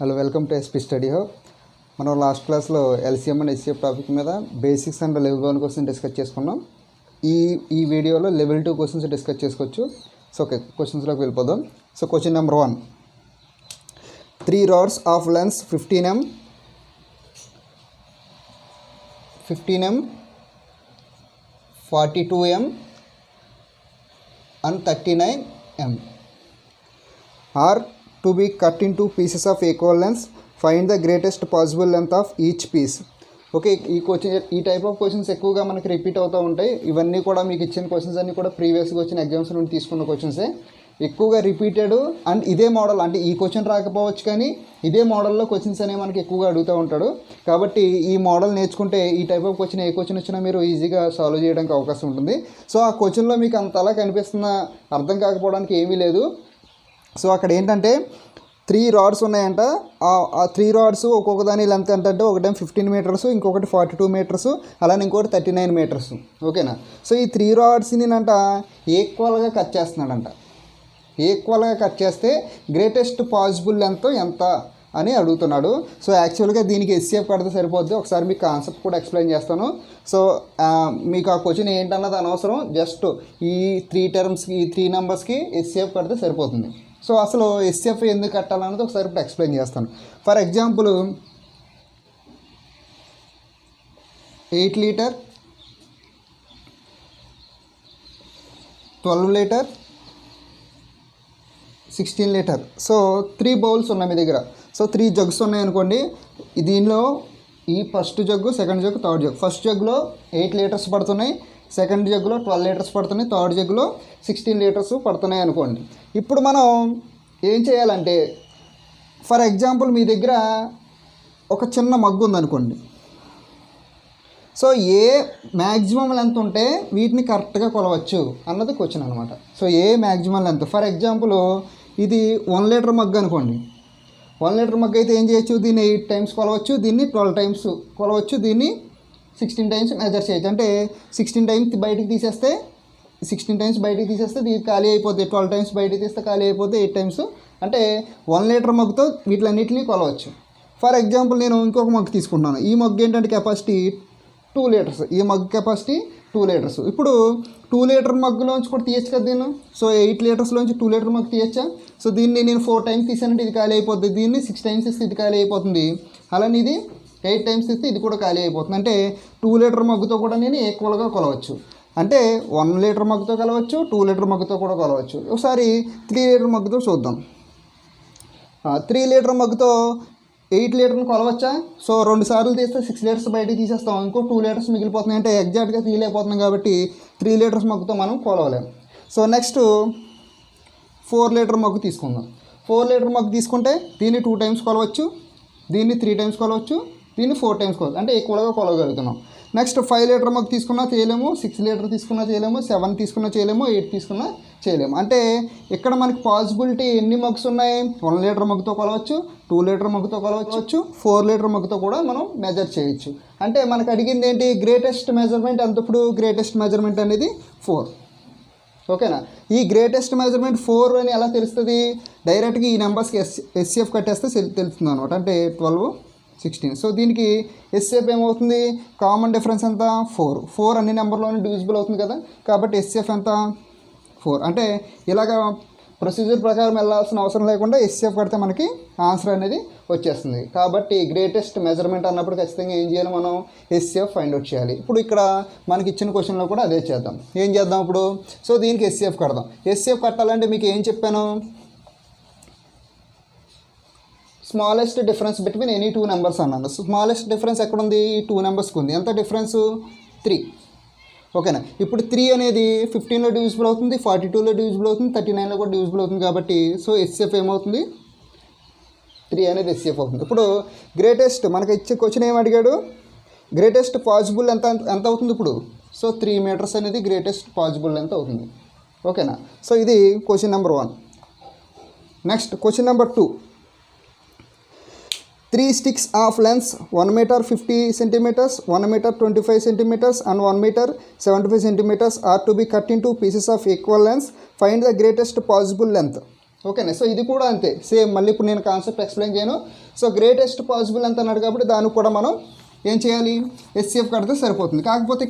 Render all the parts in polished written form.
Hello, welcome to SP study hub. మనం last క్లాస్లో LCM and HCF topic మీద basics and level 1 question discuss చేసుకున్నాం. ఈ వీడియోలో లెవెల్ 2 క్వశ్చన్స్ డిస్కస్ చేసుకోవచ్చు. సో ఓకే, క్వశ్చన్స్లోకి వెళ్ళిపోదాం. So question number 1, 3 rods of length 15 m, 42 m and 39 m are to be cut into pieces of equal length. Find the greatest possible length of each piece. Okay, ఈ type of questions ఎక్కువగా మనకి repeat అవుతూ ఉంటాయి. ఇవన్నీ కూడా మీకు ఇచ్చిన questions అన్నీ కూడా ప్రీవియస్గా వచ్చిన ఎగ్జామ్స్ నుండి తీసుకున్న క్వశ్చన్సే, ఎక్కువగా రిపీటెడ్. అండ్ ఇదే మోడల్, అంటే ఈ క్వశ్చన్ రాకపోవచ్చు కానీ ఇదే మోడల్లో క్వశ్చన్స్ అనేవి మనకి ఎక్కువగా అడుగుతూ ఉంటాడు. కాబట్టి ఈ మోడల్ నేర్చుకుంటే ఈ type of question A question వచ్చినా మీరు ఈజీగా సాల్వ్ చేయడానికి అవకాశం ఉంటుంది. సో ఆ క్వశ్చన్లో మీకు అంతలా కనిపిస్తున్న అర్థం కాకపోవడానికి ఏమీ లేదు. సో అక్కడ ఏంటంటే 3 rods ఉన్నాయంట. ఆ 3 rods ఒక్కొక్క దాని లెంత్ ఏంటంటే ఒకటేమో 15 meters, ఇంకొకటి 42 meters, అలానే ఇంకొకటి 39 meters. ఓకేనా? సో ఈ 3 rodsని అంట ఈక్వల్గా కట్ చేస్తున్నాడంట. ఈక్వల్గా కట్ చేస్తే గ్రేటెస్ట్ పాసిబుల్ లెంత్ ఎంత అని అడుగుతున్నాడు. సో యాక్చువల్గా దీనికి ఎస్సీఎఫ్ కడితే సరిపోద్ది. ఒకసారి మీకు కాన్సెప్ట్ కూడా ఎక్స్ప్లెయిన్ చేస్తాను. సో మీకు ఆ క్వశ్చన్ ఏంటన్నది అనవసరం, జస్ట్ ఈ 3 termsకి ఈ 3 numbers ఎస్సీఎఫ్ కడితే సరిపోతుంది. సో అసలు ఎస్సీఎఫ్ ఎందుకు కట్టాలన్నది ఒకసారి ఇప్పుడు ఎక్స్ప్లెయిన్ చేస్తాను. For example 8 liter, 12 liter, 16 liter. So 3 bowls ఉన్నాయి మీ దగ్గర. సో 3 jugs ఉన్నాయి అనుకోండి. దీనిలో ఈ first jug, second jug, third jug. First జగ్గులో 8 liters పడుతున్నాయి, సెకండ్ జగ్గులో 12 liters పడుతున్నాయి, థర్డ్ జగ్గులో 16 liters పడుతున్నాయి అనుకోండి. ఇప్పుడు మనం ఏం చేయాలంటే, ఫర్ ఎగ్జాంపుల్ మీ దగ్గర ఒక చిన్న మగ్గు ఉందనుకోండి. సో ఏ మ్యాక్సిమం లెంత్ ఉంటే వీటిని కరెక్ట్గా కొలవచ్చు అన్నది క్వశ్చన్ అనమాట. So A maximum length, for example ఇది 1 liter మగ్గు అనుకోండి. 1 liter మగ్గు అయితే ఏం చేయొచ్చు, దీన్ని 8 times కొలవచ్చు, దీన్ని 12 times కొలవచ్చు, దీన్ని 16 times మెజర్ చేయొచ్చు. అంటే 16 times బయటికి తీసేస్తే దీనికి ఖాళీ అయిపోతుంది. 12 times బయటికి తీస్తే ఖాళీ అయిపోతే 8 times. అంటే 1 liter మగ్గుతో వీటిలన్నింటినీ కొలవచ్చు. ఫర్ ఎగ్జాంపుల్ నేను ఇంకొక మగ్గు తీసుకుంటున్నాను. ఈ మగ్గు ఏంటంటే కెపాసిటీ 2 liters. ఈ మగ్గు కెపాసిటీ 2 liters. ఇప్పుడు 2 liter మగ్గులోంచి కూడా తీయచ్చు కదా దీన్ని. సో 8 litersలోంచి 2 liter మగ్గు తీయచ్చా? సో దీన్ని నేను 4 times తీసానంటే ఇది ఖాళీ అయిపోతుంది. దీన్ని 6 times ఇస్తే ఇది ఖాళీ అయిపోతుంది. అలానే ఇది 8 times ఇస్తే ఇది కూడా ఖాళీ అయిపోతుంది. అంటే 2 liter మగ్గుతో కూడా నేను ఈక్వల్గా కొలవచ్చు. అంటే 1 liter మగ్గుతో కొలవచ్చు, 2 liter మగ్గుతో కూడా కొలవచ్చు. ఒకసారి 3 liter మగ్గుతో చూద్దాం. 3 liter మగ్గుతో 8 literని కొలవచ్చా? సో 2 సార్లు తీస్తే 6 liters బయటికి తీసేస్తాం, ఇంకో 2 liters మిగిలిపోతున్నాయి. అంటే ఎగ్జాక్ట్గా తీయలేకపోతున్నాం కాబట్టి 3 liters మగ్గుతో మనం కొలవలేం. సో నెక్స్ట్ 4 liter మగ్గు తీసుకుందాం. 4 liter మగ్గు తీసుకుంటే దీన్ని 2 times కొలవచ్చు, దీన్ని 3 times కొలవచ్చు, దీన్ని 4 times కొలవచ్చు. అంటే ఈక్వల్గా కొలవగలుగుతున్నాం. నెక్స్ట్ 5 liter మగ్గు తీసుకున్నా చేయలేము, 6 liter తీసుకున్నా చేయలేము, 7 తీసుకున్నా చేయలేము, 8 తీసుకున్నా చేయలేము. అంటే ఇక్కడ మనకి పాసిబిలిటీ ఎన్ని మగ్స్ ఉన్నాయి? 1 liter మగ్గుతో కొలవచ్చు, 2 liter మగ్గుతో కొలవచ్చు, 4 liter మగ్గుతో కూడా మనం మెజర్ చేయొచ్చు. అంటే మనకు అడిగింది ఏంటి? గ్రేటెస్ట్ మెజర్మెంట్ ఎంత? ఇప్పుడు గ్రేటెస్ట్ మెజర్మెంట్ అనేది 4. ఓకేనా? ఈ గ్రేటెస్ట్ మెజర్మెంట్ 4 అని ఎలా తెలుస్తుంది? డైరెక్ట్గా ఈ నెంబర్స్కి ఎస్సీఎఫ్ కట్టేస్తే తెలుస్తుంది అనమాట. అంటే 12, 16. సో దీనికి ఎస్సీఎఫ్ ఏమవుతుంది? కామన్ డిఫరెన్స్ ఎంత? 4 అన్ని నెంబర్లోనే డివిజిబుల్ అవుతుంది కదా. కాబట్టి ఎస్సీఎఫ్ ఎంత? 4. అంటే ఇలాగ ప్రొసీజర్ ప్రకారం వెళ్ళాల్సిన అవసరం లేకుండా ఎస్సీఎఫ్ కడితే మనకి ఆన్సర్ అనేది వచ్చేస్తుంది. కాబట్టి గ్రేటెస్ట్ మెజర్మెంట్ అన్నప్పుడు ఖచ్చితంగా ఏం చేయాలి? మనం ఎస్సీఎఫ్ ఫైండ్ అవుట్ చేయాలి. ఇప్పుడు ఇక్కడ మనకి ఇచ్చిన క్వశ్చన్లో కూడా అదే చేద్దాం. ఏం చేద్దాం ఇప్పుడు? సో దీనికి ఎస్సీఎఫ్ కడదాం. ఎస్సీఎఫ్ కట్టాలంటే మీకు ఏం చెప్పాను? Smallest difference between any 2 numbers అన్నాను. స్మాలెస్ట్ డిఫరెన్స్ ఎక్కడుంది? ఈ 2 numbersకి ఉంది. ఎంత డిఫరెన్స్? 3. ఓకేనా? ఇప్పుడు 3 అనేది 15లో డివిజిబుల్ అవుతుంది, 42లో డివిజిబుల్ అవుతుంది, 39లో కూడా డివిజిబుల్ అవుతుంది. కాబట్టి సో ఎస్సీఎఫ్ ఏమవుతుంది? 3 అనేది ఎస్సీఎఫ్ అవుతుంది. ఇప్పుడు గ్రేటెస్ట్ మనకి ఇచ్చే క్వశ్చన్ ఏం అడిగాడు? గ్రేటెస్ట్ పాసిబుల్ ఎంత అవుతుంది ఇప్పుడు? సో 3 meters అనేది గ్రేటెస్ట్ పాసిబుల్ ఎంత అవుతుంది. ఓకేనా? సో ఇది question number 1. Next question number 2. 3 sticks of length 1 meter 50 centimeters, 1 meter 25 centimeters and 1 meter 75 centimeters are to be cut into pieces of equal length. Find the greatest possible length. ఓకేనా. So ఇది కూడా అంతే same, మళ్ళీ ఇప్పుడు నేను concept explain చేయను. So greatest possible ఎంత అన్నాడు కాబట్టి దానికి కూడా మనం ఏం చేయాలి, ఎస్సీఎఫ్ కడితే సరిపోతుంది. కాకపోతే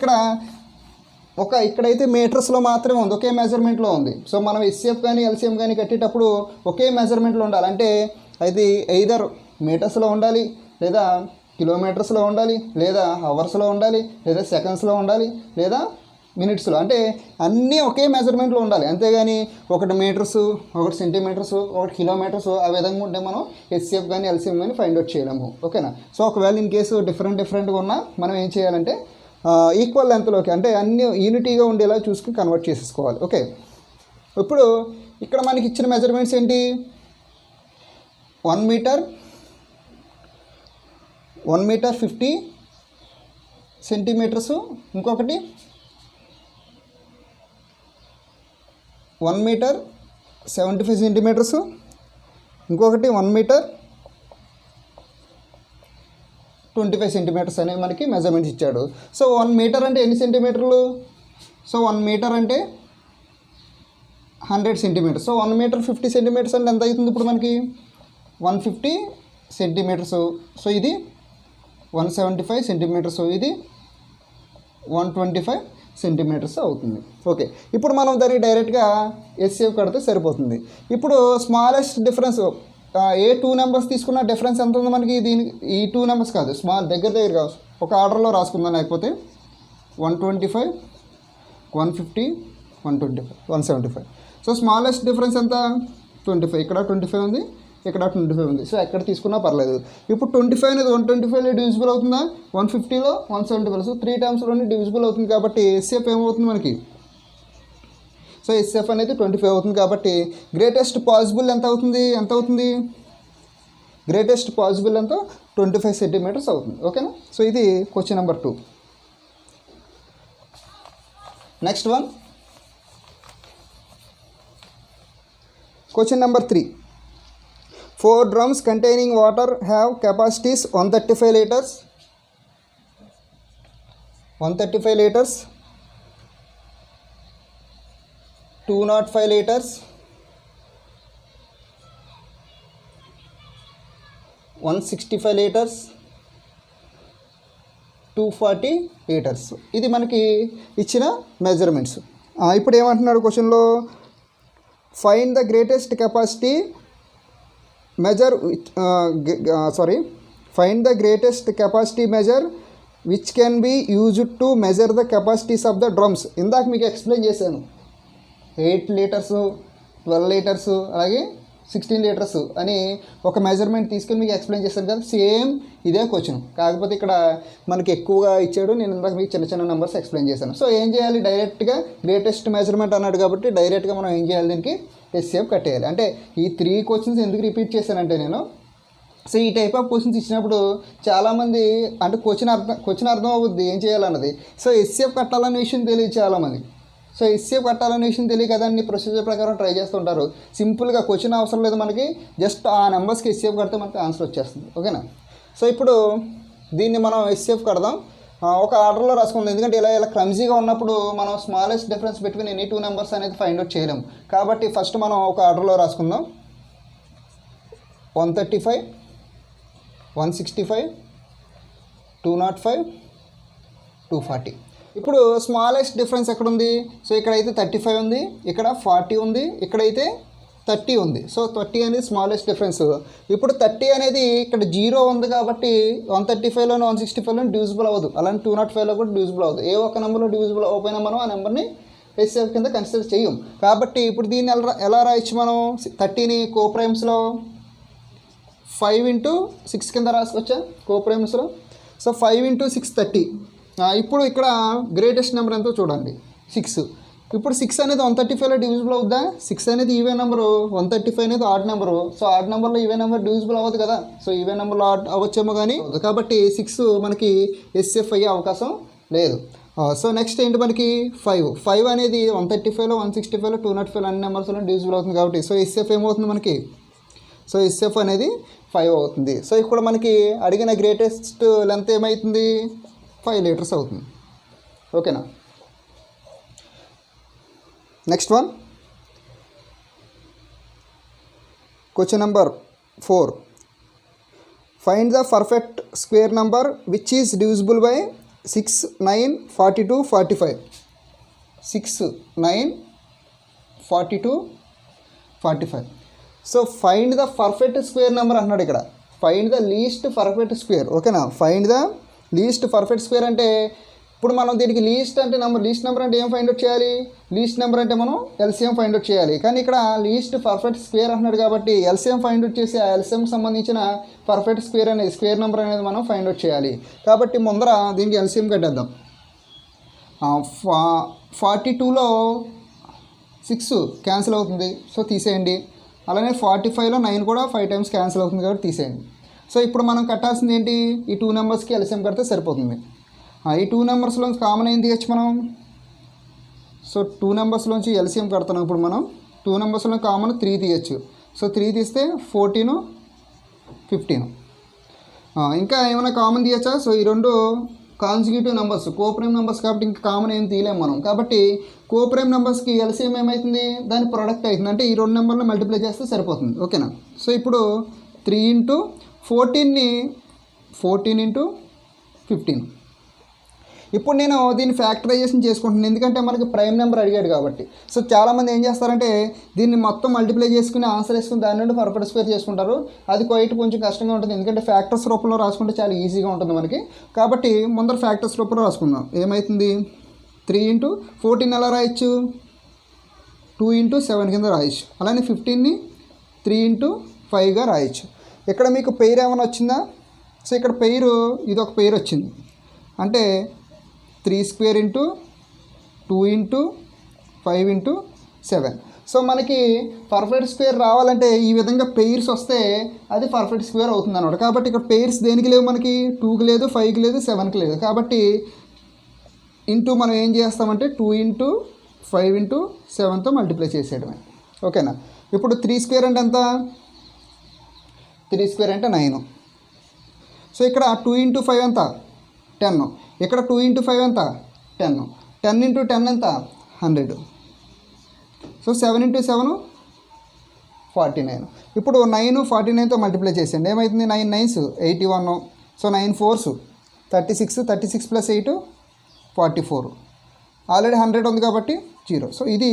ఇక్కడైతే మీటర్స్లో మాత్రమే ఉంది, ఒకే మెజర్మెంట్లో ఉంది. సో మనం ఎస్సీఎఫ్ కానీ ఎల్సీఎం కానీ కట్టేటప్పుడు ఒకే మెజర్మెంట్లో ఉండాలి. అంటే అది ఎయిదర్ మీటర్స్లో ఉండాలి, లేదా కిలోమీటర్స్లో ఉండాలి, లేదా అవర్స్లో ఉండాలి, లేదా సెకండ్స్లో ఉండాలి, లేదా మినిట్స్లో. అంటే అన్నీ ఒకే మెజర్మెంట్లో ఉండాలి. అంతేగాని ఒకటి మీటర్స్, ఒకటి సెంటీమీటర్స్, ఒకటి కిలోమీటర్స్ ఆ విధంగా ఉంటే మనం ఎస్సీఎఫ్ కానీ ఎల్సీఎం కానీ ఫైండ్ అవుట్ చేయలేము. ఓకేనా. సో ఒకవేళ ఇన్ కేసు డిఫరెంట్గా ఉన్నా మనం ఏం చేయాలంటే ఈక్వల్ లెంత్లోకి, అంటే అన్ని యూనిటీగా ఉండేలా చూసుకుని కన్వర్ట్ చేసేసుకోవాలి. ఓకే. ఇప్పుడు ఇక్కడ మనకి ఇచ్చిన మెజర్మెంట్స్ ఏంటి, 1 మీటర్ 50 సెంటీమీటర్స్, ఇంకొకటి 1 మీటర్ 75 సెంటీమీటర్స్, ఇంకొకటి 1 మీటర్ 25 సెంటీమీటర్స్ అనేవి మనకి మెజర్మెంట్స్ ఇచ్చాడు. సో 1 మీటర్ అంటే ఎన్ని సెంటీమీటర్లు, సో 1 మీటర్ అంటే 100 సెంటీమీటర్స్. సో 1 మీటర్ 50 సెంటీమీటర్స్ అంటే ఎంత అవుతుంది ఇప్పుడు మనకి, 150 సెంటీమీటర్స్. సో ఇది 175 సెంటీమీటర్స్, ఇది 125 సెంటీమీటర్స్ అవుతుంది. ఓకే. ఇప్పుడు మనం దానికి డైరెక్ట్గా ఎస్సీఎఫ్ కడితే సరిపోతుంది. ఇప్పుడు స్మాలెస్ట్ డిఫరెన్స్ ఏ 2 నెంబర్స్ తీసుకున్న డిఫరెన్స్ ఎంత ఉంది మనకి, దీనికి ఈ 2 నెంబర్స్ కాదు, స్మాల్ దగ్గర ఒక ఆర్డర్లో రాసుకుందాం. లేకపోతే 125 150 125 175. సో స్మాలెస్ట్ డిఫరెన్స్ ఎంత, 25. ఇక్కడ 25 ఉంది, ఇక్కడ 25 ఉంది. సో ఎక్కడ తీసుకున్నా పర్లేదు. ఇప్పుడు 25 అనేది 125లో డివిజిబుల్ అవుతుందా, 150లో 175. సో 3 టైమ్స్లోనే డివిజిబుల్ అవుతుంది. కాబట్టి ఎస్సీఎఫ్ ఏమవుతుంది మనకి, సో ఎస్సీఎఫ్ అనేది 25 అవుతుంది. కాబట్టి గ్రేటెస్ట్ పాసిబుల్ ఎంత అవుతుంది, గ్రేటెస్ట్ పాసిబుల్ ఎంత 25 సెంటీమీటర్స్ అవుతుంది. ఓకేనా. సో ఇది question number 2. Next one, question number 3. 4 drums containing water have capacities 135 liters, 205 liters, 165 liters, 240 liters. ఇది మనకి ఇచ్చిన మెజర్మెంట్స్. ఇప్పుడు ఏమంటున్నాడు క్వశ్చన్లో, find the greatest capacity find the greatest capacity measure which can be used to measure the capacities of the drums. ఇందాక మీకు explain చేశాను, 8 litres 12 litres అలాగే 16 లీటర్స్ అని ఒక మెజర్మెంట్ తీసుకొని మీకు ఎక్స్ప్లెయిన్ చేశాను కదా. సేమ్ ఇదే క్వశ్చన్, కాకపోతే ఇక్కడ మనకి ఎక్కువగా ఇచ్చాడు. నేను ఇందాక మీకు చిన్న నెంబర్స్ ఎక్స్ప్లెయిన్ చేశాను. సో ఏం చేయాలి, డైరెక్ట్గా గ్రేటెస్ట్ మెజర్మెంట్ అన్నాడు కాబట్టి డైరెక్ట్గా మనం ఏం చేయాలి, దీనికి ఎస్సీఎఫ్ కట్టేయాలి. అంటే ఈ 3 క్వశ్చన్స్ ఎందుకు రిపీట్ చేశానంటే నేను, సో ఈ టైప్ ఆఫ్ క్వశ్చన్స్ ఇచ్చినప్పుడు చాలామంది అంటే క్వశ్చన్ అర్థం అవుద్ది ఏం చేయాలన్నది. సో ఎస్సీఎఫ్ కట్టాలనే విషయం తెలియదు చాలామంది. సో ఎస్సీఎఫ్ కట్టాలనే విషయం తెలియదు కదా, అన్ని ప్రొసీజర్ ప్రకారం ట్రై చేస్తుంటారు. సింపుల్గా క్వశ్చన్ అవసరం లేదు మనకి, జస్ట్ ఆ నెంబర్స్కి ఎస్సీఎఫ్ కడితే మనకి ఆన్సర్ వచ్చేస్తుంది. ఓకేనా. సో ఇప్పుడు దీన్ని మనం ఎస్సీఎఫ్ కడదాం, ఒక ఆర్డర్లో రాసుకుందాం. ఎందుకంటే ఇలా క్లమ్జీగా ఉన్నప్పుడు మనం smallest difference between any 2 numbers అనేది ఫైండ్ అవుట్ చేయలేము. కాబట్టి ఫస్ట్ మనం ఒక ఆర్డర్లో రాసుకుందాం, 135 165 205 240. ఇప్పుడు స్మాలెస్ట్ డిఫరెన్స్ ఎక్కడుంది, సో ఇక్కడైతే 35 ఉంది, ఇక్కడ 40 ఉంది, ఇక్కడైతే 30 ఉంది. సో 30 అనేది స్మాలెస్ట్ డిఫరెన్స్. ఇప్పుడు 30 అనేది ఇక్కడ 0 ఉంది కాబట్టి 135లోను 165లోను డివిజిబుల్ అవ్వదు, అలానే 205లో కూడా డివిజిబుల్ అవ్వదు. ఏ ఒక్క నెంబర్లో డివిజిబుల్ అవ్వకపోయినా మనం ఆ నెంబర్ని ఎస్సీఎఫ్ కింద కన్సిడర్ చేయం. కాబట్టి ఇప్పుడు దీన్ని ఎలా రాయొచ్చు మనం, 30ని కోప్రైమ్స్లో 5 into 6 కింద రాసుకోవచ్చా కోప్రైమ్స్లో. So 5 into 6 30. ఇప్పుడు ఇక్కడ గ్రేటెస్ట్ నెంబర్ ఎంతో చూడండి, 6. ఇప్పుడు 6 అనేది 135లో డివిజిబుల్ అవుద్దా, 6 అనేది ఈవెన్ నెంబరు, 135 అనేది ఆడ్ నెంబరు. సో ఆడ్ నెంబర్లో ఈవెన్ నెంబర్ డివిజిబుల్ అవ్వదు కదా. సో ఈవెన్ నెంబర్లో ఆడ్ అవ్వచ్చేమో కానీ, కాబట్టి 6 మనకి ఎస్సీఎఫ్ అయ్యే అవకాశం లేదు. సో నెక్స్ట్ ఏంటి మనకి 5 అనేది 135లో 165లో 205 అన్ని నెంబర్స్లో డివిజిబుల్ అవుతుంది కాబట్టి సో ఎస్సీఎఫ్ ఏమవుతుంది మనకి, సో ఎస్సీఎఫ్ అనేది 5 అవుతుంది. సో ఇక్కడ మనకి అడిగిన గ్రేటెస్ట్ లెంత్ ఏమవుతుంది, 5 లీటర్స్ అవుతుంది. ఓకేనా. Next one, question number 4. Find the perfect square number which is divisible by 6, 9, 42, 45. 6, 9, 42, 45. So find the perfect square number అన్నాడు ఇక్కడ. Find the least perfect square. ఓకేనా, find the least perfect square అంటే ఇప్పుడు మనం దీనికి లీస్ట్ నెంబర్ అంటే ఏం find out చేయాలి? లీస్ట్ నెంబర్ అంటే మనం ఎల్సిఎం ఫైండ్ అవుట్ చేయాలి. కానీ ఇక్కడ లీస్ట్ పర్ఫెక్ట్ స్క్వేర్ అంటున్నాడు కాబట్టి ఎల్సిఎం ఫైండ్ అవుట్ చేసి ఆ ఎల్సిఎంకి సంబంధించిన పర్ఫెక్ట్ స్క్వేర్ నెంబర్ అనేది మనం ఫైండ్ అవుట్ చేయాలి. కాబట్టి ముందర దీనికి ఎల్సిఎం కట్టేద్దాం. 42లో 6 క్యాన్సిల్ అవుతుంది, సో తీసేయండి. అలానే 45లో 9 కూడా 5 టైమ్స్ క్యాన్సిల్ అవుతుంది కాబట్టి తీసేయండి. సో ఇప్పుడు మనం కట్టాల్సింది ఏంటి? ఈ 2 నెంబర్స్కి ఎల్సిఎం కడితే సరిపోతుంది. ఈ 2 నెంబర్స్లోంచి కామన్ ఏం తీయచ్చు మనం? సో 2 నెంబర్స్లోంచి ఎల్సిఎం కడుతున్నాం. ఇప్పుడు మనం 2 నెంబర్స్లో కామన్ 3 తీయచ్చు. సో 3 తీస్తే 14, 15. ఇంకా ఏమైనా కామన్ తీయచ్చా? సో ఈ 2 కాన్సిక్యూటివ్ నెంబర్స్, కోప్రైమ్ నెంబర్స్ కాబట్టి ఇంకా కామన్ ఏం తీయలేము మనం. కాబట్టి కోప్రైమ్ నెంబర్స్కి ఎల్సిఎం ఏమవుతుంది? దాని ప్రొడక్ట్ అవుతుంది. అంటే ఈ 2 నెంబర్లు మల్టిప్లై చేస్తే సరిపోతుంది. ఓకేనా. సో ఇప్పుడు 3 ఇంటూ 14ని 14 ఇంటూ 15. ఇప్పుడు నేను దీన్ని ఫ్యాక్టరైజేషన్ చేసుకుంటున్నాను, ఎందుకంటే మనకి ప్రైమ్ నెంబర్ అడిగాడు కాబట్టి. సో చాలామంది ఏం చేస్తారంటే దీన్ని మొత్తం మల్టిప్లై చేసుకుని ఆన్సర్ వేసుకుని దాని నుండి పర్ఫెక్ట్ స్క్వేర్ చేసుకుంటారు. అది కొంచెం కష్టంగా ఉంటుంది, ఎందుకంటే ఫ్యాక్టర్స్ రూపంలో రాసుకుంటే చాలా ఈజీగా ఉంటుంది మనకి. కాబట్టి ముందర ఫ్యాక్టర్స్ రూపంలో రాసుకుందాం. ఏమవుతుంది? 3 ఇంటూ 14 ఎలా రాయొచ్చు? 2 ఇంటూ 7 కింద రాయొచ్చు. అలానే 15ని 3 ఇంటూ 5గా రాయొచ్చు. ఇక్కడ మీకు పెయిర్ ఏమైనా వచ్చిందా? సో ఇక్కడ పెయిర్, ఇది ఒక పెయిర్ వచ్చింది. అంటే 3 square into 2 into 5 into 7. So మనకి పర్ఫెక్ట్ స్క్వేర్ రావాలంటే ఈ విధంగా పెయిర్స్ వస్తే అది పర్ఫెక్ట్ స్క్వేర్ అవుతుంది అన్నమాట. కాబట్టి ఇక్కడ పెయిర్స్ దేనికి లేవు మనకి? 2కి లేదు, 5కి లేదు, 7కి లేదు. కాబట్టి ఇంటూ మనం ఏం చేస్తామంటే 2 ఇంటూ 5 ఇంటూ 7తో మల్టిప్లై చేసేయడమే. ఓకేనా. ఇప్పుడు 3 స్క్వేర్ అంటే ఎంత? 3 స్క్వేర్ అంటే 9. సో ఇక్కడ 2 ఇంటూ 5 ఎంత? 10. ఇక్కడ 2 ఇంటూ 5 ఎంత? 10. 10 ఇంటూ 10 ఎంత? 100. So 7 into 7 49. ఇప్పుడు 9 49తో మల్టిప్లై చేసేయండి. ఏమవుతుంది? 9 9s 81. So 9 4s 36. 36 plus 8 44. Already 100 ఉంది కాబట్టి 0. సో ఇది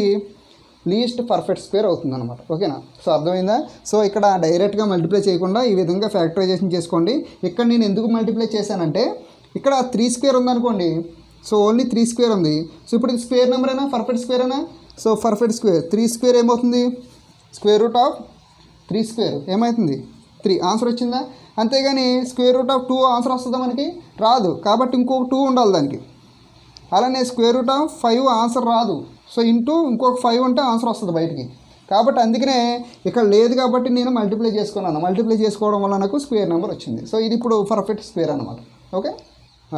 లీస్ట్ పర్ఫెక్ట్ స్క్వేర్ అవుతుంది అనమాట. ఓకేనా. సో అర్థమైందా? సో ఇక్కడ డైరెక్ట్గా మల్టిప్లై చేయకుండా ఈ విధంగా ఫ్యాక్టరైజేషన్ చేసుకోండి. ఇక్కడ నేను ఎందుకు మల్టిప్లై చేశానంటే ఇక్కడ 3 స్క్వేర్ ఉందనుకోండి. సో ఓన్లీ 3 స్క్వేర్ ఉంది. సో ఇప్పుడు ఇది స్క్వేర్ నెంబర్ అయినా పర్ఫెక్ట్ స్క్వేర్ అయినా? సో పర్ఫెక్ట్ స్క్వేర్ 3 స్క్వేర్ ఏమవుతుంది? స్క్వేర్ రూట్ ఆఫ్ 3 స్క్వేర్ ఏమవుతుంది? 3. ఆన్సర్ వచ్చిందా? అంతేగాని స్క్వేర్ రూట్ ఆఫ్ 2 ఆన్సర్ వస్తుందా మనకి? రాదు. కాబట్టి ఇంకొక 2 ఉండాలి దానికి. అలానే స్క్వేర్ రూట్ ఆఫ్ 5 ఆన్సర్ రాదు. సో ఇంటూ ఇంకొక 5 ఉంటే ఆన్సర్ వస్తుంది బయటికి. కాబట్టి అందుకనే ఇక్కడ లేదు కాబట్టి నేను మల్టిప్లై చేసుకున్నాను. మల్టిప్లై చేసుకోవడం వల్ల నాకు స్క్వేర్ నెంబర్ వచ్చింది. సో ఇది ఇప్పుడు పర్ఫెక్ట్ స్క్వేర్ అనమాట. Okay.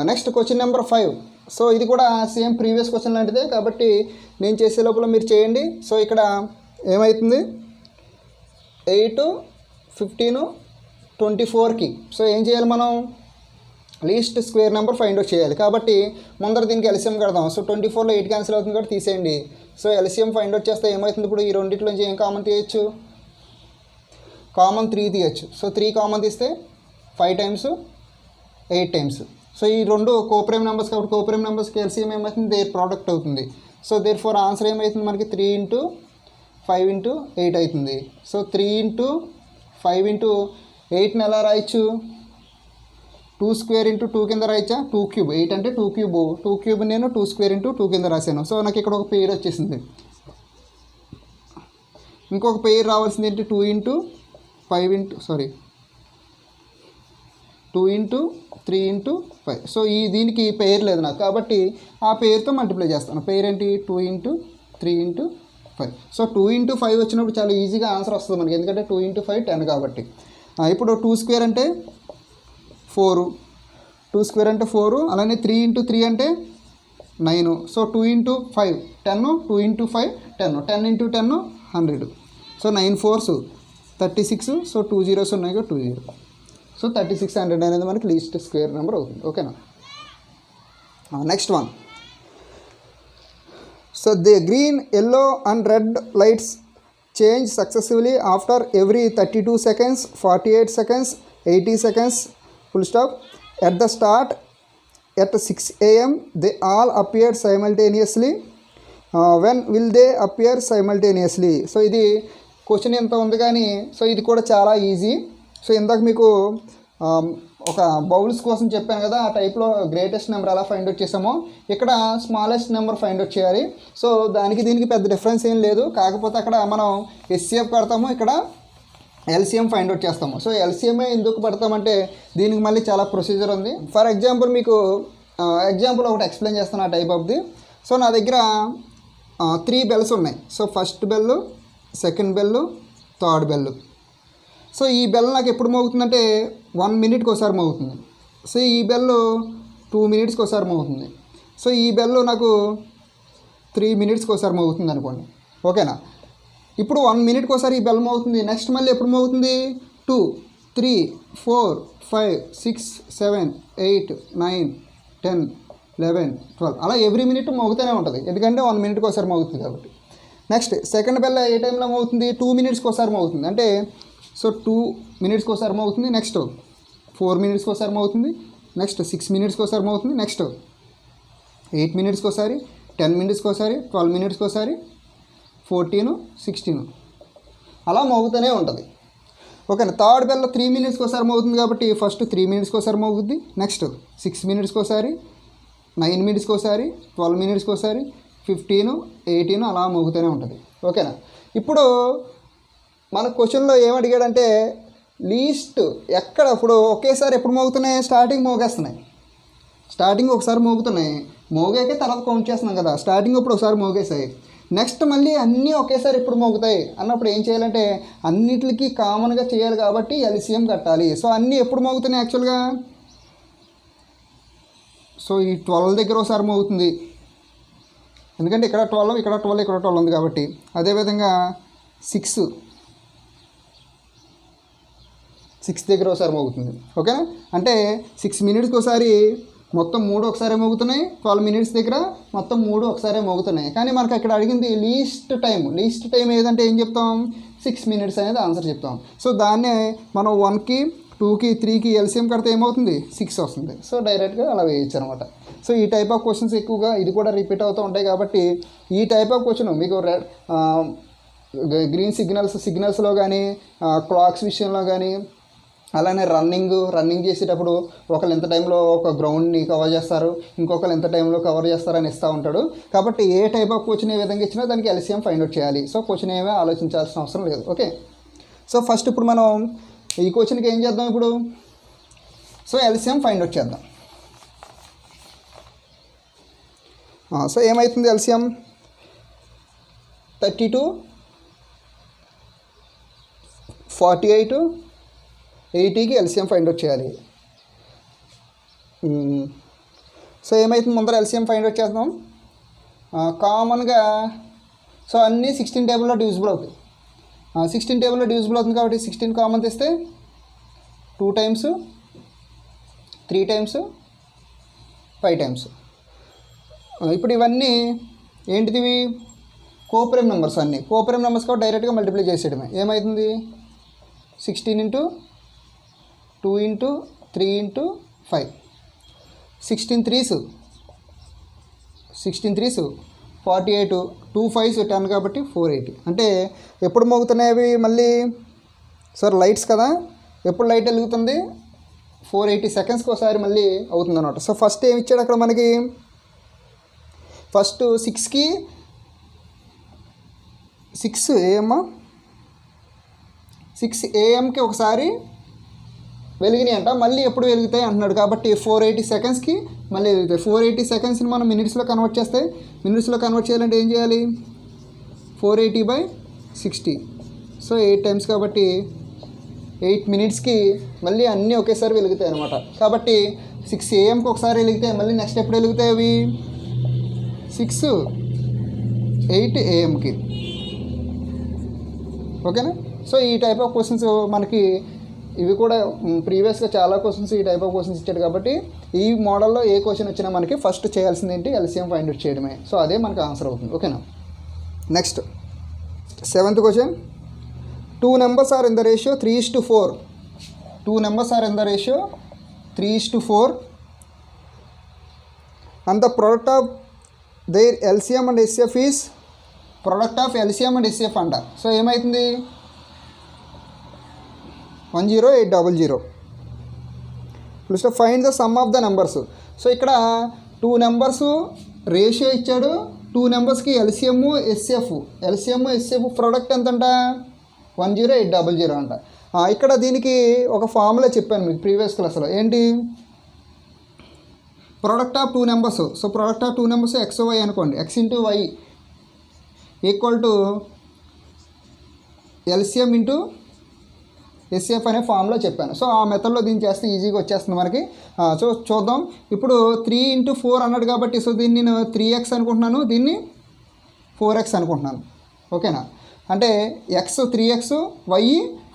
Next question number 5. So ఇది కూడా సేమ్ ప్రీవియస్ క్వశ్చన్ లాంటిదే కాబట్టి నేను చేసే లోపల మీరు చేయండి. సో ఇక్కడ ఏమవుతుంది? 8, 15, 24కి సో ఏం చేయాలి మనం? Least square number find out చేయాలి. కాబట్టి ముందర దీనికి ఎల్సిఎం కడదాం. సో 24లో 8 క్యాన్సిల్ అవుతుంది కాబట్టి తీసేయండి. సో ఎల్సిఎం ఫైండ్ అవుట్ చేస్తే ఏమవుతుంది? ఇప్పుడు ఈ రెండింటిలోంచి ఏం కామన్ తీయచ్చు? కామన్ 3 తీయచ్చు. సో 3 కామన్ తీస్తే 5 టైమ్స్ 8 టైమ్స్. సో ఈ 2 కోప్రైమ్ నెంబర్స్ కాబట్టి కోప్రైమ్ నెంబర్స్కి ఎల్సిఎం ఏమవుతుంది? దేర్ ప్రోడక్ట్ అవుతుంది. సో దేర్ ఫోర్ ఆన్సర్ ఏమవుతుంది మనకి? 3 ఇంటూ 5 ఇంటూ 8 అవుతుంది. సో 3 ఇంటూ 5 ఇంటూ 8ని ఎలా రాయొచ్చు? 2 స్క్వేర్ ఇంటూ 2 కింద రాయచ్చా? 2 క్యూబ్. 8 అంటే 2 క్యూబ్. 2 క్యూబ్ నేను 2 స్క్వేర్ ఇంటూ 2 కింద రాశాను. సో నాకు ఇక్కడ ఒక పెయిర్ వచ్చేసింది. ఇంకొక పెయిర్ రావాల్సింది ఏంటి? 2 into 5 into 2 into 3 into 5. So దీనికి పెయిర్ లేదు నాకు కాబట్టి ఆ పెయిర్తో మల్టిప్లై చేస్తాను. పెయిర్ ఏంటి? 2 ఇంటూ 3 ఇంటూ 5. సో 2 ఇంటూ 5 వచ్చినప్పుడు చాలా ఈజీగా ఆన్సర్ వస్తుంది మనకి, ఎందుకంటే 2 ఇంటూ 5 10 కాబట్టి. ఇప్పుడు 2 స్క్వేర్ అంటే 4. 2 స్క్వేర్ అంటే 4. అలానే 3 ఇంటూ 3 అంటే 9. So 2 into 5 10. 2 into 5 10. 10 into 10 100. So 9 4s 36. So 2 zeros ఉన్నాయి కదా 2 0. సో 3600 అనేది మనకి లీస్ట్ స్క్వేర్ నెంబర్ అవుతుంది. ఓకేనా. Next one. So the green, yellow and red lights change successively after every 32 seconds, 48 seconds, 80 seconds, full stop. At the start at 6 a.m. they all appeared simultaneously. When will they appear simultaneously? So ఇది question ఎంత ఉంది కానీ so ఇది కూడా చాలా easy. So ఇందాక మీకు ఒక బౌల్స్ కోసం చెప్పాను కదా, ఆ టైప్లో గ్రేటెస్ట్ నెంబర్ ఎలా ఫైండ్ అవుట్ చేసామో ఇక్కడ స్మాలెస్ట్ నెంబర్ ఫైండ్ అవుట్ చేయాలి. సో దానికి దీనికి పెద్ద డిఫరెన్స్ ఏం లేదు, కాకపోతే అక్కడ మనం ఎస్సీఎఫ్ కడతాము, ఇక్కడ ఎల్సీఎం ఫైండ్ అవుట్ చేస్తాము. సో ఎల్సీఎంఏ ఎందుకు పడతామంటే దీనికి మళ్ళీ చాలా ప్రొసీజర్ ఉంది. ఫర్ ఎగ్జాంపుల్ మీకు ఎగ్జాంపుల్ ఒకటి ఎక్స్ప్లెయిన్ చేస్తాను ఆ టైప్ ఆఫ్ది. సో నా దగ్గర 3 బెల్స్ ఉన్నాయి. So first bell, second bell, third bell. So ఈ బెల్ నాకు ఎప్పుడు మోగుతుందంటే 1 minute ఒకసారి మోగుతుంది. సో ఈ బెల్ 2 minutes ఒకసారి మోగుతుంది. సో ఈ బెల్ నాకు 3 minutes ఒకసారి మోగుతుంది అనుకోండి, ఓకేనా. ఇప్పుడు 1 minute ఒకసారి ఈ బెల్ మోగుతుంది. నెక్స్ట్ మళ్ళీ ఎప్పుడు మోగుతుంది? 2, 3, 4, 5, 6, 7, 8, 9, 10, 11, 12 అలా ఎవ్రీ మినిట్ మోగుతూనే ఉంటుంది, ఎందుకంటే 1 minute ఒకసారి మోగుతుంది కాబట్టి. నెక్స్ట్ సెకండ్ బెల్ ఏ టైంలో మోగుతుంది? 2 minutes ఒకసారి మోగుతుంది. అంటే సో 2 minutes ఒకసారి మోగుతుంది. నెక్స్ట్ 4 minutes ఒకసారి మోగుతుంది. నెక్స్ట్ 6 minutes ఒకసారి మోగుతుంది. నెక్స్ట్ 8 minutes ఒకసారి, 10 minutes ఒకసారి, 12 minutes ఒకసారి, 14, 16 అలా మోగుతూనే ఉంటుంది, ఓకేనా. థర్డ్ బెల్ 3 minutes ఒకసారి మోగుతుంది కాబట్టి ఫస్ట్ 3 minutes ఒకసారి మోగుద్ది. నెక్స్ట్ 6 minutes ఒకసారి, 9 minutes ఒకసారి, 12 minutes ఒకసారి, 15, 18 అలా మోగుతూనే ఉంటుంది, ఓకేనా. ఇప్పుడు మన క్వశ్చన్లో ఏం అడిగాడంటే లీస్ట్ ఎక్కడ ఇప్పుడు ఒకేసారి ఎప్పుడు మోగుతున్నాయి? స్టార్టింగ్ మోగేస్తున్నాయి, స్టార్టింగ్ ఒకసారి మోగుతున్నాయి, మోగాకే తర్వాత కౌంట్ చేస్తున్నాం కదా. స్టార్టింగ్ ఇప్పుడు ఒకసారి మోగేసాయి, నెక్స్ట్ మళ్ళీ అన్నీ ఒకేసారి ఎప్పుడు మోగుతాయి అన్నప్పుడు ఏం చేయాలంటే అన్నిటికీ కామన్గా చేయాలి కాబట్టి ఎల్సీఎం కట్టాలి. సో అన్నీ ఎప్పుడు మోగుతున్నాయి యాక్చువల్గా? సో ఈ 12 దగ్గర ఒకసారి మోగుతుంది, ఎందుకంటే ఇక్కడ 12, ఇక్కడ 12, ఇక్కడ 12 ఉంది కాబట్టి. అదేవిధంగా 6 దగ్గర ఒకసారి మోగుతుంది, ఓకేనా. అంటే 6 minutesకి ఒకసారి మొత్తం 3 ఒకసారి మోగుతున్నాయి, 12 minutes దగ్గర మొత్తం 3 ఒకసారి మోగుతున్నాయి. కానీ మనకు అక్కడ అడిగింది లీస్ట్ టైం ఏదంటే ఏం చెప్తాం? 6 minutes అనేది ఆన్సర్ చెప్తాం. సో దాన్నే మనం 1కి 2కి 3కి ఎల్సీఎం కడితే ఏమవుతుంది? 6 వస్తుంది. సో డైరెక్ట్గా అలా వేయచ్చు అనమాట. సో ఈ టైప్ ఆఫ్ క్వశ్చన్స్ ఎక్కువగా ఇది కూడా రిపీట్ అవుతూ ఉంటాయి కాబట్టి ఈ టైప్ ఆఫ్ క్వశ్చన్ మీకు గ్రీన్ సిగ్నల్స్లో కానీ, క్లాక్స్ విషయంలో కానీ, అలానే రన్నింగ్ చేసేటప్పుడు ఒకళ్ళు ఎంత టైంలో ఒక గ్రౌండ్ని కవర్ చేస్తారు, ఇంకొకరు ఎంత టైంలో కవర్ చేస్తారని ఇస్తూ ఉంటాడు. కాబట్టి ఏ టైప్ ఆఫ్ క్వశ్చన్ ఏ విధంగా ఇచ్చినా దానికి ఎల్సీఎం ఫైండ్ అవుట్ చేయాలి. సో క్వశ్చన్ ఏమీ ఆలోచించాల్సిన అవసరం లేదు, ఓకే. సో ఫస్ట్ ఇప్పుడు మనం ఈ క్వశ్చన్కి ఏం చేద్దాం ఇప్పుడు? సో ఎల్సీఎం ఫైండ్ అవుట్ చేద్దాం. సో ఏమవుతుంది ఎల్సీఎం? 32, 48, 80కి ఎల్సీఎం ఫైండ్ అవుట్ చేయాలి. సో ఏమవుతుంది? ముందర ఎల్సీఎం ఫైండ్ అవుట్ చేద్దాం. కామన్గా సో అన్నీ 16 టేబుల్లో డివిజిబుల్ అవుతాయి. 16 టేబుల్లో డివిజిబుల్ అవుతుంది కాబట్టి 16 కామన్ తెస్తే 2 times, 3 times, 5 times. ఇప్పుడు ఇవన్నీ ఏంటిది? కోప్రైమ్ నెంబర్స్, అన్నీ కోప్రైమ్ నెంబర్స్ కాబట్టి డైరెక్ట్గా మల్టిప్లై చేసేయడమే. ఏమవుతుంది? 16 × 2 × 3 × 5, 16 3s 48, 2 5s 10 కాబట్టి 480. అంటే ఎప్పుడు మోగుతున్నాయి అవి? మళ్ళీ సార్ లైట్స్ కదా, ఎప్పుడు లైట్ వెలుగుతుంది? 480 secondsకి ఒకసారి మళ్ళీ అవుతుంది అన్నమాట. సో ఫస్ట్ ఏమి ఇచ్చాడు అక్కడ మనకి? ఫస్ట్ 6 AM ఒకసారి వెలిగినాయి అంట, మళ్ళీ ఎప్పుడు వెలుగుతాయి అంటున్నాడు కాబట్టి 480 secondsకి మళ్ళీ వెలుగుతాయి. 480 secondsని మనం మినిట్స్లో కన్వర్ట్ చేస్తే, మినిట్స్లో కన్వర్ట్ చేయాలంటే ఏం చేయాలి? 480/60. సో 8 times కాబట్టి 8 minutesకి మళ్ళీ అన్నీ ఒకేసారి వెలుగుతాయి అనమాట. కాబట్టి 6 AM ఒకసారి వెలిగితే మళ్ళీ నెక్స్ట్ ఎప్పుడు వెలుగుతాయి అవి? 6, 8 AM ఓకేనా. సో ఈ టైప్ ఆఫ్ క్వశ్చన్స్ మనకి ఇవి కూడా ప్రీవియస్గా చాలా క్వశ్చన్స్ ఈ టైప్ ఆఫ్ క్వశ్చన్స్ ఇచ్చాడు కాబట్టి ఈ మోడల్లో ఏ క్వశ్చన్ వచ్చినా మనకి ఫస్ట్ చేయాల్సింది ఏంటి? ఎల్సీఎం ఫైండ్ అవుట్ చేయడమే. సో అదే మనకి ఆన్సర్ అవుతుంది, ఓకేనా. Next next 7th question. 2 numbers are in the ratio 3:4. 2 numbers are in the ratio 3:4 and the product of their LCM and HCF is product of LCM and HCF అంట. So ఏమవుతుంది 10800. Plus find the sum of the numbers. So ఇక్కడ 2 numbers ratio ఇచ్చాడు, 2 numbersకి ఎల్సిఎమ్ SCF product ఎంతంట 10800 అంట. ఇక్కడ దీనికి ఒక formula చెప్పాను మీకు ప్రీవియస్ క్లాస్లో. ఏంటి? Product of 2 numbers. So product of 2 numbers X Y అనుకోండి. X into Y equal to LCM into SCF అనే ఫామ్లో చెప్పాను. సో ఆ మెథడ్లో దీన్ని చేస్తే ఈజీగా వచ్చేస్తుంది మనకి. సో చూద్దాం. ఇప్పుడు 3:4 అన్నాడు కాబట్టి సో దీన్ని నేను 3x అనుకుంటున్నాను, దీన్ని 4x అనుకుంటున్నాను. ఓకేనా? అంటే X 3x, Y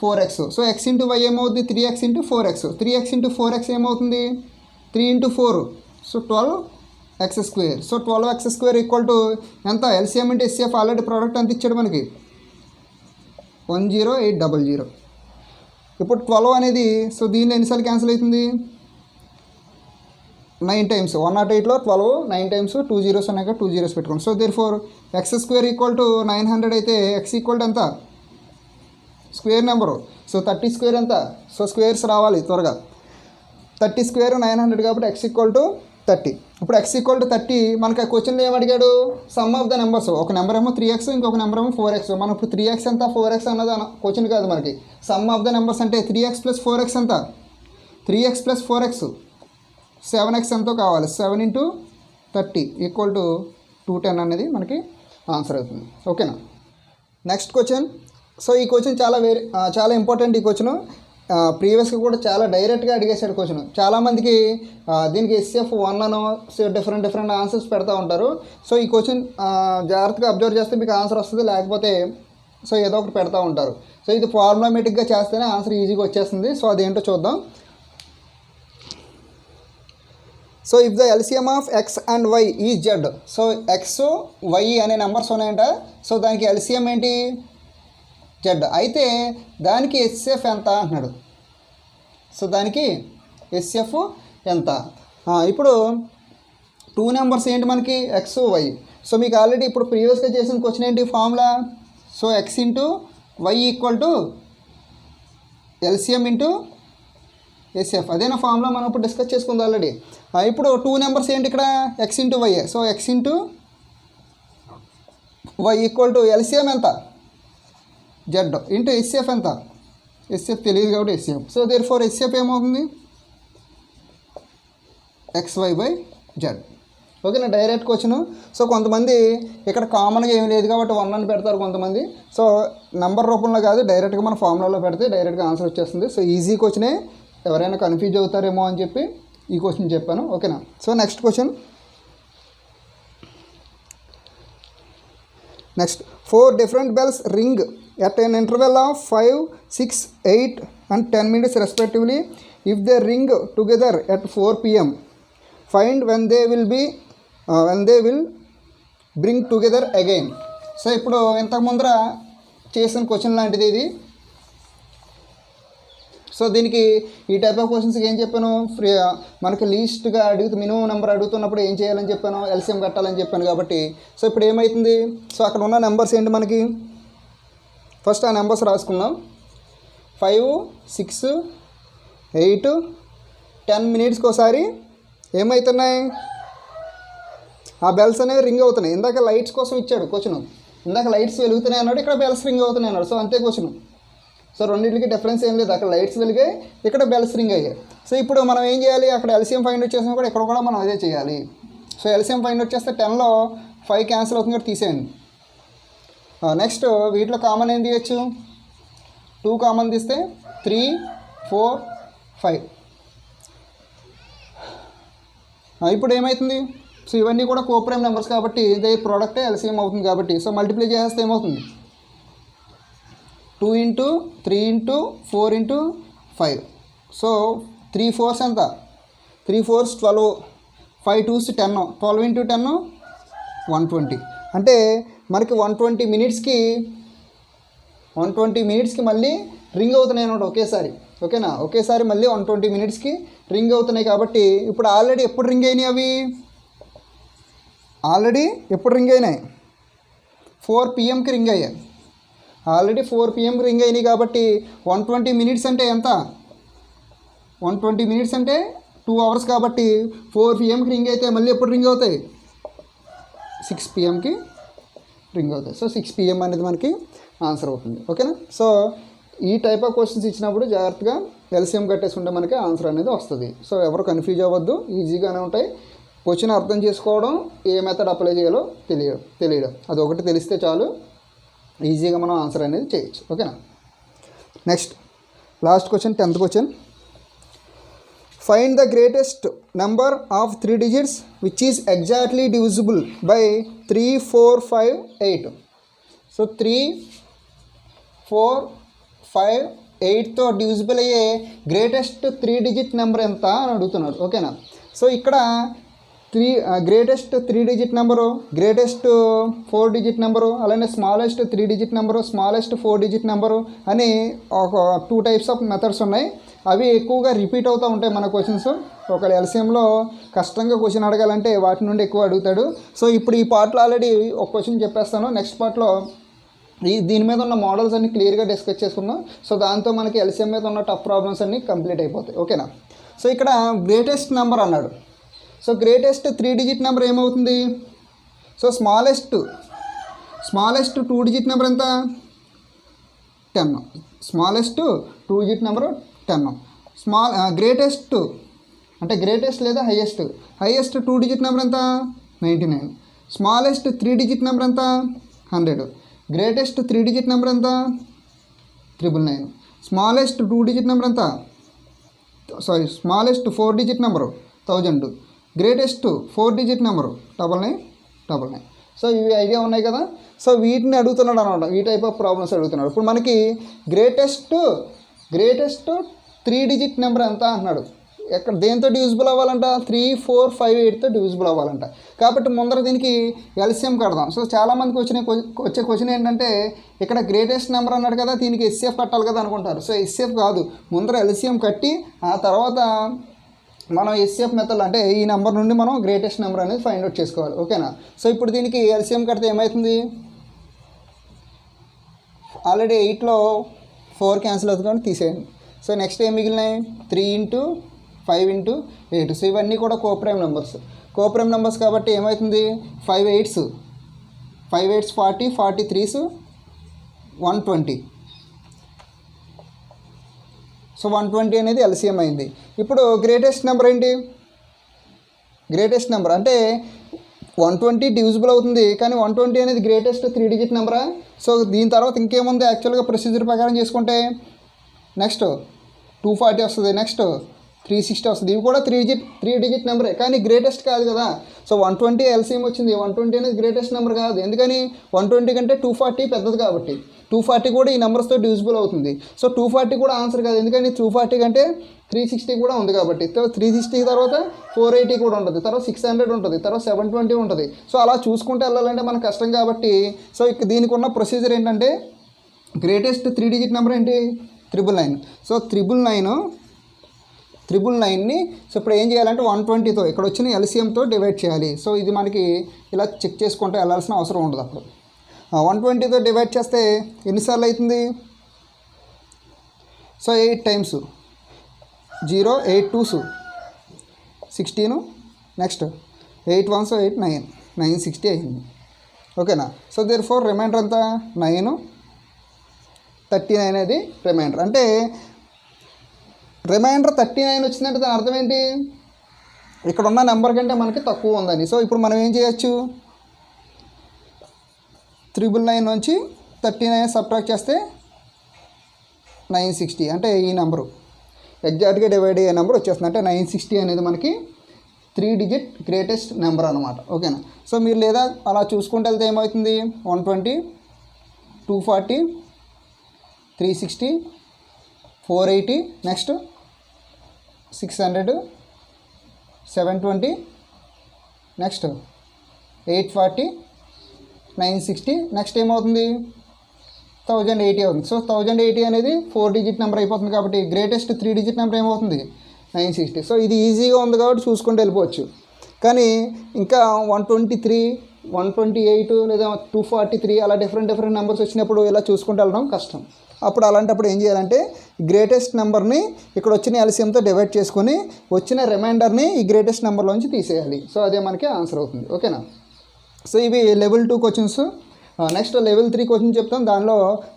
4x. So X into Y ఏమవుతుంది? 3x into 4x. 3x into 4x ఏమవుతుంది? 3:4. So 12x². So 12x² equal to ఎంత? LCM into SCF already product ఎంత ఇచ్చాడు మనకి? 10800. ఇప్పుడు 12 అనేది సో దీన్ని ఎన్నిసార్లు క్యాన్సిల్ అవుతుంది? 9 times. 108లో 12 9 times 2 zeros ఉన్నాయి కదా, 2 zeros పెట్టుకోండి. So therefore x² equal to 900 అయితే x ఈక్వల్ టు ఎంత? Square number. సో 30² ఎంత? సో స్క్వేర్స్ రావాలి త్వరగా. 30² 900 కాబట్టి x ఈక్వల్ టు 30. ఇప్పుడు x ఈక్వల్ టు 30 మనకి ఆ క్వశ్చన్లో ఏమడిగాడు? Sum of the numbers. ఒక నెంబర్ ఏమో 3x, ఇంకొక నెంబర్ ఏమో 4x. మనం ఇప్పుడు 3x ఎంత 4x అన్నది క్వశ్చన్ కాదు మనకి. సమ్ ఆఫ్ ద నెంబర్స్ అంటే 3x + 4x ఎంత? 3x + 4x 7x ఎంతో కావాలి. 7 × 30 ఈక్వల్ టు 210 అనేది మనకి ఆన్సర్ అవుతుంది. ఓకేనా? Next question. సో ఈ క్వశ్చన్ చాలా ఇంపార్టెంట్. ఈ క్వశ్చన్ ప్రీవియస్గా కూడా చాలా డైరెక్ట్గా అడిగేసాడు క్వశ్చన్. చాలామందికి దీనికి ఎస్ఎఫ్ 1 అనో డిఫరెంట్ ఆన్సర్స్ పెడతా ఉంటారు. సో ఈ క్వశ్చన్ జాగ్రత్తగా అబ్జర్వ్ చేస్తే మీకు ఆన్సర్ వస్తుంది, లేకపోతే సో ఏదో ఒకటి పెడతా ఉంటారు. సో ఇది ఫార్ములామేటిక్గా చేస్తేనే ఆన్సర్ ఈజీగా వచ్చేస్తుంది. సో అదేంటో చూద్దాం. So if the LCM of X and Y is Z. So X Y అనే నెంబర్స్ ఉన్నాయంట. సో దానికి ఎల్సిఎం ఏంటి? జెడ్. అయితే దానికి ఎస్ఎఫ్ ఎంత అంటున్నాడు. సో దానికి ఎస్ఎఫ్ ఎంత? ఇప్పుడు 2 numbers ఏంటి మనకి? X Y. సో మీకు ఆల్రెడీ ఇప్పుడు ప్రీవియస్గా చేసిన క్వశ్చన్ ఏంటి formula? So X into Y equal to LCM into SF. అదేనా ఫార్ములా మనం ఇప్పుడు డిస్కస్ చేసుకుంది ఆల్రెడీ. ఇప్పుడు 2 numbers ఏంటి ఇక్కడ? X into Y. So X into Y equal to LCM ఎంత? జెడ్ ఇంటూ ఎస్ఎఫ్ ఎంత? ఎస్ఎఫ్ తెలియదు కాబట్టి ఎస్ఎఫ్. సో దేర్ఫోర్ ఎస్ఎఫ్ ఏమవుతుంది? XY/Z. ఓకేనా? Direct question. సో కొంతమంది ఇక్కడ కామన్గా ఏమి లేదు కాబట్టి 1 అని పెడతారు కొంతమంది. సో నంబర్ రూపంలో కాదు, డైరెక్ట్గా మన ఫార్ములాలో పెడితే డైరెక్ట్గా ఆన్సర్ వచ్చేస్తుంది. సో ఈజీ క్వశ్చనే, ఎవరైనా కన్ఫ్యూజ్ అవుతారేమో అని చెప్పి ఈ క్వశ్చన్ చెప్పాను. ఓకేనా? So next question. Next 4 different bells ring at an interval of 5, 6, 8 and 10 minutes respectively. If they ring together at 4 p.m. find when they will bring together again. So ఇప్పుడు ఇంతకు ముందర చేసిన క్వశ్చన్ లాంటిది ఇది. సో దీనికి ఈ టైప్ ఆఫ్ క్వశ్చన్స్కి ఏం చెప్పాను? మనకి లీస్ట్గా మినిమం నెంబర్ అడుగుతున్నప్పుడు ఏం చేయాలని చెప్పాను? ఎల్సిఎం కట్టాలని చెప్పాను కాబట్టి. సో ఇప్పుడు ఏమవుతుంది? సో అక్కడ ఉన్న నెంబర్స్ ఏంటి మనకి? ఫస్ట్ ఆ నెంబర్స్ రాసుకుందాం. 5, 6, 8, 10 minutesకి ఒకసారి ఏమవుతున్నాయి? ఆ బెల్స్ అనేవి రింగ్ అవుతున్నాయి. ఇందాక లైట్స్ కోసం ఇచ్చాడు క్వశ్చన్. ఇందాక లైట్స్ వెలుగుతున్నాయి అన్నాడు, ఇక్కడ బెల్స్ రింగ్ అవుతున్నాయి అన్నాడు. సో అంతే క్వశ్చన్. సో రెండింటికి డిఫరెన్స్ ఏం లేదు. అక్కడ లైట్స్ వెలిగాయి, ఇక్కడ బెల్స్ రింగ్ అయ్యాయి. సో ఇప్పుడు మనం ఏం చేయాలి? అక్కడ ఎల్సిఎం ఫైండ్ అవుట్ చేసినా కూడా ఇక్కడ కూడా మనం అదే చేయాలి. సో ఎల్సిఎం ఫైండ్ అవుట్ చేస్తే 10లో 5 క్యాన్సిల్ అవుతుంది కూడా తీసేయండి. నెక్స్ట్ వీటిలో కామన్ ఏం తీయచ్చు? 2 కామన్ తీస్తే 3, 4, 5. ఇప్పుడు ఏమవుతుంది? సో ఇవన్నీ కూడా కోప్రైమ్ నెంబర్స్ కాబట్టి ఇదే ప్రోడక్టే ఎల్సిఎం అవుతుంది కాబట్టి సో మల్టిప్లై చేస్తే ఏమవుతుంది? 2 × 3 × 4 × 5. సో 3 4s ఎంత? 3 4s 12, 5 2s 10, 12 × 10 120. అంటే మనకి 120 minutesకి 120 మినిట్స్కి మళ్ళీ రింగ్ అవుతున్నాయి అన్నమాట ఒకేసారి. ఓకేనా, ఒకేసారి మళ్ళీ 120 మినిట్స్కి రింగ్ అవుతున్నాయి. కాబట్టి ఇప్పుడు ఆల్రెడీ ఎప్పుడు రింగ్ అయినాయి అవి? ఆల్రెడీ ఎప్పుడు రింగ్ అయినాయి? 4 PM రింగ్ అయ్యాయి. ఆల్రెడీ 4 PM రింగ్ అయినాయి. కాబట్టి 120 మినిట్స్ అంటే ఎంత? 120 మినిట్స్ అంటే 2 అవర్స్. కాబట్టి 4 PM రింగ్ అయితే మళ్ళీ ఎప్పుడు రింగ్ అవుతాయి? 6 PM రింగ్ అవుతాయి. సో 6 PM అనేది మనకి ఆన్సర్ అవుతుంది. ఓకేనా. సో ఈ టైప్ ఆఫ్ క్వశ్చన్స్ ఇచ్చినప్పుడు జాగ్రత్తగా ఎల్సిఎం కట్టేసుకుంటే మనకి ఆన్సర్ అనేది వస్తుంది. సో ఎవరు కన్ఫ్యూజ్ అవ్వద్దు, ఈజీగానే ఉంటాయి. క్వశ్చన్ అర్థం చేసుకోవడం, ఏ మెథడ్ అప్లై చేయాలో తెలియడం అది ఒకటి తెలిస్తే చాలు, ఈజీగా మనం ఆన్సర్ అనేది చేయొచ్చు. ఓకేనా. Next last question, 10th question. Find the greatest number of 3 digits which is exactly divisible by 3, 4, 5, 8. So 3, 4, 5, 8తో డివిజిబుల్ అయ్యే గ్రేటెస్ట్ 3 digit నెంబర్ ఎంత అని అడుగుతున్నాడు. ఓకేనా. సో ఇక్కడ greatest 3 digit number, greatest 4 digit number, అలానే smallest 3 digit number, smallest 4 digit number అని ఒక 2 types ఆఫ్ మెథడ్స్ ఉన్నాయి. అవి ఎక్కువగా రిపీట్ అవుతూ ఉంటాయి మన క్వశ్చన్స్. ఒకవేళ ఎల్సిఎంలో కష్టంగా క్వశ్చన్ అడగాలంటే వాటి నుండి ఎక్కువ అడుగుతాడు. సో ఇప్పుడు ఈ పార్ట్లో ఆల్రెడీ ఒక క్వశ్చన్ చెప్పేస్తాను. నెక్స్ట్ పార్ట్లో దీని మీద ఉన్న మోడల్స్ అన్ని క్లియర్గా డిస్కస్ చేసుకుందాం. సో దాంతో మనకి ఎల్సిఎం మీద ఉన్న టఫ్ ప్రాబ్లమ్స్ అన్నీ కంప్లీట్ అయిపోతాయి. ఓకేనా. సో ఇక్కడ గ్రేటెస్ట్ నెంబర్ అన్నాడు. సో గ్రేటెస్ట్ 3 digit నెంబర్ ఏమవుతుంది? సో స్మాలెస్ట్ 2 digit నెంబర్ ఎంత? 10. Smallest 2 digit number 10. గ్రేటెస్ట్ అంటే గ్రేటెస్ట్ లేదా హైయెస్ట్ 2 digit నెంబర్ ఎంత? 99. స్మాలెస్ట్ 3 digit నెంబర్ ఎంత? 100. గ్రేటెస్ట్ 3 digit నెంబర్ ఎంత? 999. స్మాలెస్ట్ 2 digit నెంబర్ ఎంత? Smallest 4 digit number 1000. Greatest 4 digit number 9999. So ఇవి idea ఉన్నాయి కదా. సో వీటిని అడుగుతున్నాడు అనమాట, ఈ టైప్ ఆఫ్ ప్రాబ్లమ్స్ అడుగుతున్నాడు. ఇప్పుడు మనకి గ్రేటెస్ట్ 3 digit నెంబర్ ఎంత అంటున్నాడు. ఎక్కడ దేంతో డివిజిబుల్ అవ్వాలంట? 3, 4, 5, 8తో డివిజిబుల్ అవ్వాలంట. కాబట్టి ముందర దీనికి ఎల్సిఎం కడదాం. సో చాలామందికి వచ్చే క్వశ్చన్ ఏంటంటే, ఇక్కడ గ్రేటెస్ట్ నెంబర్ అన్నాడు కదా, దీనికి ఎస్సిఎఫ్ కట్టాలి కదా అనుకుంటారు. సో ఎస్సిఎఫ్ కాదు, ముందర ఎల్సిఎం కట్టి ఆ తర్వాత మనం ఎస్సిఎఫ్ మెథడ్ అంటే ఈ నెంబర్ నుండి మనం గ్రేటెస్ట్ నెంబర్ అనేది ఫైండ్ అవుట్ చేసుకోవాలి. ఓకేనా. సో ఇప్పుడు దీనికి ఎల్సిఎం కడితే ఏమవుతుంది? ఆల్రెడీ 8లో 4 క్యాన్సిల్ అవుతుంది, తీసేయండి. సో నెక్స్ట్ ఏం మిగిలినాయి? 3 into 5 into 8. సో ఇవన్నీ కూడా కోప్రైమ్ నెంబర్స్ కాబట్టి ఏమవుతుంది? 5 8s 40, 43s 120. సో 120 అనేది ఎల్సిఎం అయింది. ఇప్పుడు గ్రేటెస్ట్ నెంబర్ ఏంటి? గ్రేటెస్ట్ నెంబర్ అంటే 120 డివిజిబుల్ అవుతుంది, కానీ 120 అనేది గ్రేటెస్ట్ 3 digit నెంబరా? సో దీని తర్వాత ఇంకేముంది? యాక్చువల్గా ప్రొసీజర్ ప్రకారం చేసుకుంటే నెక్స్ట్ 240 వస్తుంది, నెక్స్ట్ 360 వస్తుంది. ఇవి కూడా 3 digit నెంబరే, కానీ గ్రేటెస్ట్ కాదు కదా. సో 120 ఎల్సిఎం వచ్చింది. 120 అనేది గ్రేటెస్ట్ నెంబర్ కాదు, ఎందుకని? 120 కంటే 240 పెద్దది కాబట్టి 240 కూడా ఈ నెంబర్స్తో డివిజిబుల్ అవుతుంది. సో 240 కూడా ఆన్సర్ కాదు, ఎందుకని? 240 కంటే 360 కూడా ఉంది కాబట్టి. 360 తర్వాత 480 కూడా ఉంటుంది, తర్వాత 600 ఉంటుంది, తర్వాత 720 ఉంటుంది. సో అలా చూసుకుంటూ వెళ్ళాలంటే మనకు కష్టం కాబట్టి, సో ఇక దీనికి ఉన్న ప్రొసీజర్ ఏంటంటే, గ్రేటెస్ట్ 3 digit నెంబర్ ఏంటి? 999. సో 999ని సో ఇప్పుడు ఏం చేయాలంటే 120తో ఇక్కడ వచ్చిన ఎల్సిఎంతో డివైడ్ చేయాలి. సో ఇది మనకి ఇలా చెక్ చేసుకుంటూ వెళ్ళాల్సిన అవసరం ఉండదు. అప్పుడు 120తో డివైడ్ చేస్తే ఎన్నిసార్లు అవుతుంది? So 8 times 0, 8 2s 16, next 8 1s 8 9, 960 అయింది. ఓకేనా. సో దేర్ఫోర్ రిమైండర్ అంతా 9, 39 అనేది రిమైండర్. అంటే రిమైండర్ 39 వచ్చిందంటే దాని అర్థం ఏంటి? ఇక్కడ ఉన్న నెంబర్ కంటే మనకి తక్కువ ఉందని. సో ఇప్పుడు మనం ఏం చేయొచ్చు? 999 నుంచి 39 సబ్ట్రాక్ట్ చేస్తే 960, అంటే ఈ నెంబరు ఎగ్జాక్ట్గా డివైడ్ అయ్యే నెంబర్ వచ్చేస్తుంది. అంటే 960 అనేది మనకి 3 digit గ్రేటెస్ట్ నెంబర్ అనమాట. ఓకేనా. సో మీరు లేదా అలా చూసుకుంటూ వెళ్తే ఏమవుతుంది? 120, 240, 360, 480, నెక్స్ట్ 600, 720, నెక్స్ట్ 840, 960, నెక్స్ట్ ఏమవుతుంది? 1080 అవుతుంది. సో 1080 అనేది 4 డిజిట్ నెంబర్ అయిపోతుంది కాబట్టి గ్రేటెస్ట్ 3 డిజిట్ నెంబర్ ఏమవుతుంది 960. సో ఇది ఈజీగా ఉంది కాబట్టి చూసుకుంటూ వెళ్ళిపోవచ్చు. కానీ ఇంకా 123, 128 లేదా 243 అలా డిఫరెంట్ నెంబర్స్ వచ్చినప్పుడు ఇలా చూసుకుంటూ వెళ్ళడం కష్టం. అప్పుడు అలాంటప్పుడు ఏం చేయాలంటే గ్రేటెస్ట్ నెంబర్ని ఇక్కడ వచ్చిన ఎల్సిఎంతో డివైడ్ చేసుకొని వచ్చిన రిమైండర్ని ఈ గ్రేటెస్ట్ నెంబర్లోంచి తీసేయాలి. సో అదే మనకి ఆన్సర్ అవుతుంది. ఓకేనా? సో ఇవి level 2 questions. Next level 3 questions చెప్తాం. దానిలో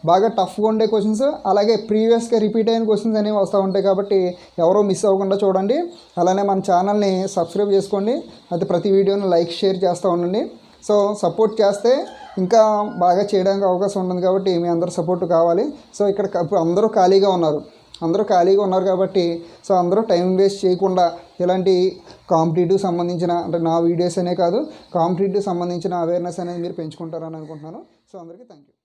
బాగా టఫ్గా ఉండే క్వశ్చన్స్, అలాగే ప్రీవియస్గా రిపీట్ అయిన క్వశ్చన్స్ అనేవి వస్తూ ఉంటాయి కాబట్టి ఎవరో మిస్ అవ్వకుండా చూడండి. అలానే మన ఛానల్ని సబ్స్క్రైబ్ చేసుకోండి. అయితే ప్రతి వీడియోని లైక్ షేర్ చేస్తూ ఉండండి. సో సపోర్ట్ చేస్తే ఇంకా బాగా చేయడానికి అవకాశం ఉంటుంది కాబట్టి మీ అందరూ సపోర్ట్ కావాలి. సో ఇక్కడ అందరూ ఖాళీగా ఉన్నారు కాబట్టి సో అందరూ టైం వేస్ట్ చేయకుండా ఇలాంటి కాంపిటేటివ్ సంబంధించిన అంటే నా వీడియోస్ అనే కాదు కాంపిటేటివ్ సంబంధించిన అవేర్నెస్ అనేది మీరు పెంచుకుంటారని అనుకుంటున్నాను. సో అందరికీ థ్యాంక్ యూ.